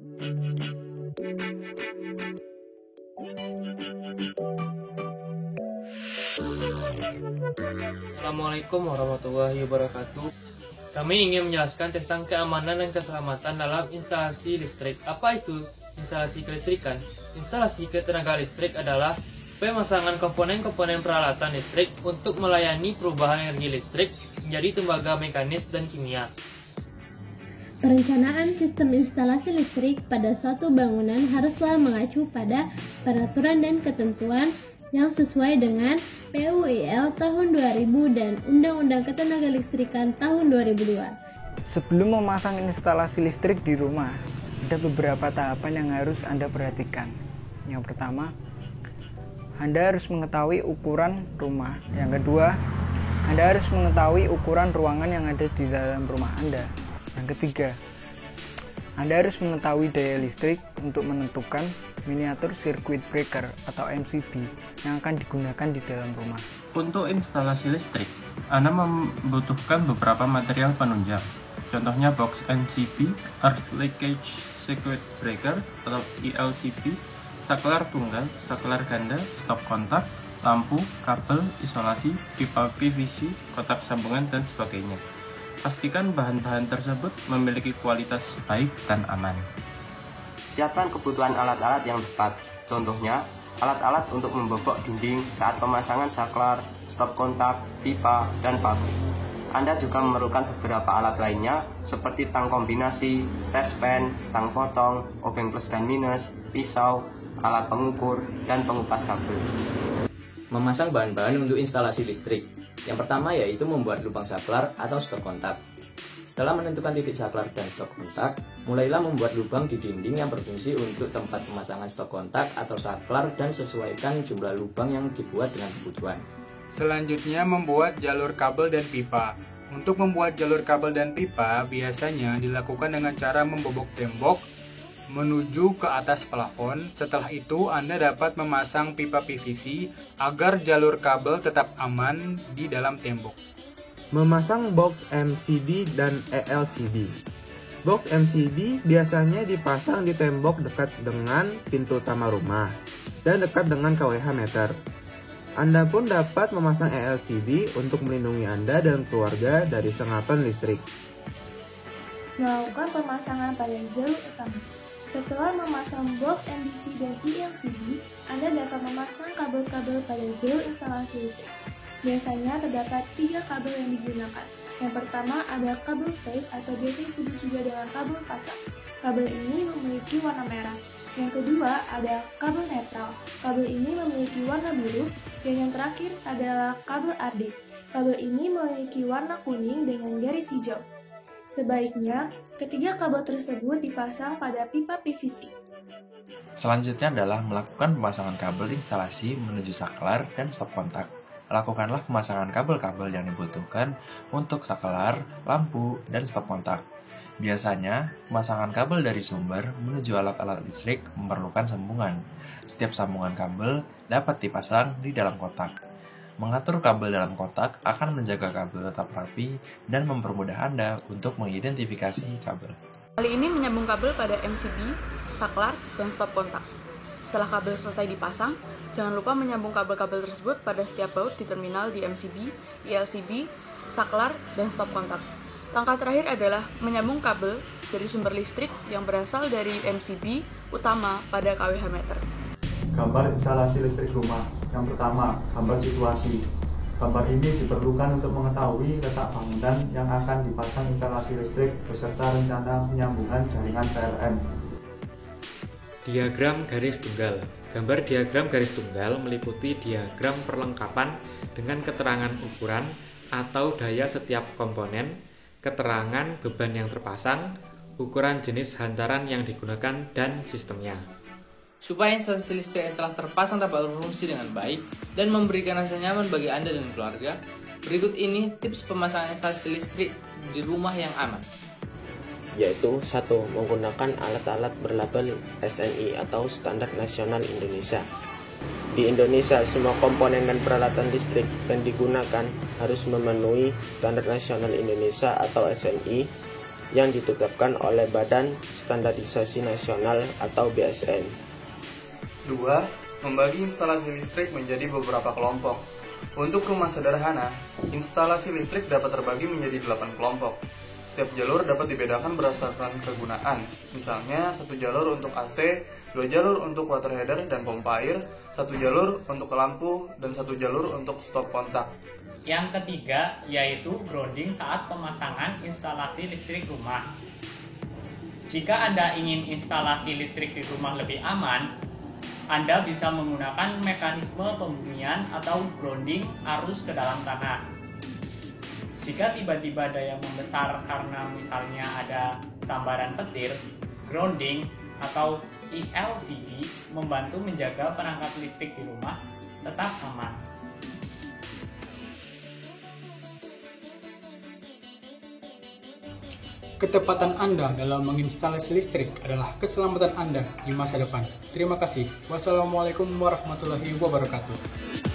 Assalamualaikum warahmatullahi wabarakatuh. Kami ingin menjelaskan tentang keamanan dan keselamatan dalam instalasi listrik. Apa itu instalasi kelistrikan? Instalasi ketenaga listrik adalah pemasangan komponen-komponen peralatan listrik untuk melayani perubahan energi listrik menjadi tembaga mekanis dan kimia. Perencanaan sistem instalasi listrik pada suatu bangunan haruslah mengacu pada peraturan dan ketentuan yang sesuai dengan PUIL tahun 2000 dan Undang-Undang Ketenagalistrikan tahun 2002. Sebelum memasang instalasi listrik di rumah, ada beberapa tahapan yang harus Anda perhatikan. Yang pertama, Anda harus mengetahui ukuran rumah. Yang kedua, Anda harus mengetahui ukuran ruangan yang ada di dalam rumah Anda. Yang ketiga, Anda harus mengetahui daya listrik untuk menentukan miniatur circuit breaker atau MCB yang akan digunakan di dalam rumah. Untuk instalasi listrik, Anda membutuhkan beberapa material penunjang. Contohnya box MCB, earth leakage circuit breaker atau ELCB, saklar tunggal, saklar ganda, stop kontak, lampu, kabel, isolasi, pipa PVC, kotak sambungan, dan sebagainya. Pastikan bahan-bahan tersebut memiliki kualitas baik dan aman. Siapkan kebutuhan alat-alat yang tepat. Contohnya, alat-alat untuk membobok dinding saat pemasangan saklar, stop kontak, pipa, dan paku. Anda juga memerlukan beberapa alat lainnya seperti tang kombinasi, test pen, tang potong, obeng plus dan minus, pisau, alat pengukur, dan pengupas kabel. Memasang bahan-bahan untuk instalasi listrik. Yang pertama yaitu membuat lubang saklar atau stop kontak. Setelah menentukan titik saklar dan stop kontak, mulailah membuat lubang di dinding yang berfungsi untuk tempat pemasangan stop kontak atau saklar dan sesuaikan jumlah lubang yang dibuat dengan kebutuhan. Selanjutnya membuat jalur kabel dan pipa. Untuk membuat jalur kabel dan pipa biasanya dilakukan dengan cara membobok tembok menuju ke atas plafon. Setelah itu Anda dapat memasang pipa PVC agar jalur kabel tetap aman di dalam tembok. Memasang box MCB dan ELCB. Box MCB biasanya dipasang di tembok dekat dengan pintu utama rumah dan dekat dengan KWH meter. Anda pun dapat memasang ELCB untuk melindungi Anda dan keluarga dari sengatan listrik. Melakukan pemasangan pada jalur utama. Setelah memasang box MDC dan ELCB, Anda dapat memasang kabel-kabel pada jalur instalasi listrik. Biasanya terdapat 3 kabel yang digunakan. Yang pertama ada kabel phase atau biasa disebut juga dengan kabel fasa. Kabel ini memiliki warna merah. Yang kedua ada kabel netral. Kabel ini memiliki warna biru. Dan yang terakhir adalah kabel RD. Kabel ini memiliki warna kuning dengan garis hijau. Sebaiknya, ketiga kabel tersebut dipasang pada pipa PVC. Selanjutnya adalah melakukan pemasangan kabel instalasi menuju saklar dan stop kontak. Lakukanlah pemasangan kabel-kabel yang dibutuhkan untuk saklar, lampu, dan stop kontak. Biasanya, pemasangan kabel dari sumber menuju alat-alat listrik memerlukan sambungan. Setiap sambungan kabel dapat dipasang di dalam kotak. Mengatur kabel dalam kotak akan menjaga kabel tetap rapi dan mempermudah Anda untuk mengidentifikasi kabel. Kali ini menyambung kabel pada MCB, saklar, dan stop kontak. Setelah kabel selesai dipasang, jangan lupa menyambung kabel-kabel tersebut pada setiap baut di terminal di MCB, ELCB, saklar, dan stop kontak. Langkah terakhir adalah menyambung kabel dari sumber listrik yang berasal dari MCB utama pada KWH meter. Gambar instalasi listrik rumah. Yang pertama, gambar situasi. Gambar ini diperlukan untuk mengetahui letak bangunan yang akan dipasang instalasi listrik beserta rencana penyambungan jaringan PLN. Diagram garis tunggal. Gambar diagram garis tunggal meliputi diagram perlengkapan dengan keterangan ukuran atau daya setiap komponen, keterangan beban yang terpasang, ukuran jenis hantaran yang digunakan, dan sistemnya. Supaya instalasi listrik yang telah terpasang dapat berfungsi dengan baik dan memberikan rasa nyaman bagi Anda dan keluarga, berikut ini tips pemasangan instalasi listrik di rumah yang aman. Yaitu 1. Menggunakan alat-alat berlabel SNI atau Standar Nasional Indonesia. Di Indonesia, semua komponen dan peralatan listrik yang digunakan harus memenuhi Standar Nasional Indonesia atau SNI yang ditetapkan oleh Badan Standarisasi Nasional atau BSN. 2. Membagi instalasi listrik menjadi beberapa kelompok. Untuk rumah sederhana, instalasi listrik dapat terbagi menjadi 8 kelompok. Setiap jalur dapat dibedakan berdasarkan kegunaan. Misalnya, 1 jalur untuk AC, 2 jalur untuk water header dan pompa air, 1 jalur untuk lampu, dan 1 jalur untuk stop kontak. Yang ketiga yaitu grounding saat pemasangan instalasi listrik rumah. Jika Anda ingin instalasi listrik di rumah lebih aman, Anda bisa menggunakan mekanisme pembumian atau grounding arus ke dalam tanah. Jika tiba-tiba daya membesar karena misalnya ada sambaran petir, grounding atau ELCD membantu menjaga perangkat listrik di rumah tetap aman. Ketepatan Anda dalam menginstalasi listrik adalah keselamatan Anda di masa depan. Terima kasih. Wassalamualaikum warahmatullahi wabarakatuh.